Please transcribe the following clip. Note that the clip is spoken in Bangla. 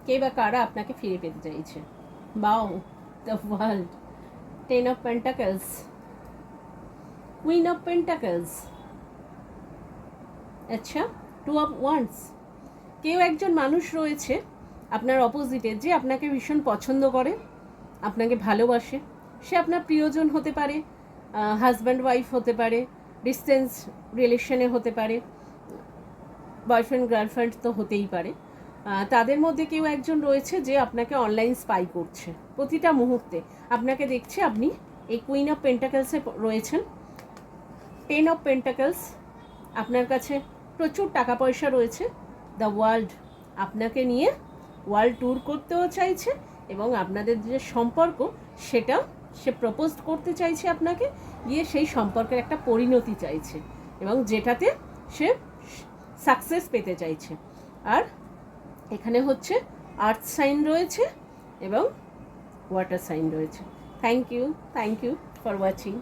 কে বা কারা আপনাকে ফিরে পেতে চাইছে। বাও, the world, 10 of pentacles, queen of pentacles, আচ্ছা 2 অফ ওয়ান্ডস। কেউ একজন মানুষ রয়েছে আপনার অপোজিটে যে আপনাকে ভীষণ পছন্দ করে, আপনাকে ভালোবাসে। সে আপনার প্রিয়জন হতে পারে, হাজব্যান্ড ওয়াইফ হতে পারে, ডিস্টেন্স রিলেশনে হতে পারে, বয়ফ্রেন্ড গার্লফ্রেন্ড তো হতেই পারে। তাদের মধ্যে কেউ একজন রয়েছে যে আপনাকে অনলাইন স্পাই করছে প্রতিটা মুহূর্তে। আপনাকে দেখছে, আপনি এই কুইন অফ পেন্টাকলসে রয়েছেন। 10 অফ পেন্টাকলস, আপনার কাছে প্রচুর টাকা পয়সা রয়েছে। দ্য ওয়ার্ল্ড, আপনাকে নিয়ে ওয়ার্ল্ড ট্যুর করতেও চাইছে এবং আপনাদের যে সম্পর্ক সেটা সে প্রপোজ করতে চাইছে আপনাকে, গিয়ে সেই সম্পর্কের একটা পরিণতি চাইছে এবং যেটাতে সে সাকসেস পেতে চাইছে। আর এখানে হচ্ছে আর্থ সাইন রয়েছে এবং ওয়াটার সাইন রয়েছে। Thank you for watching.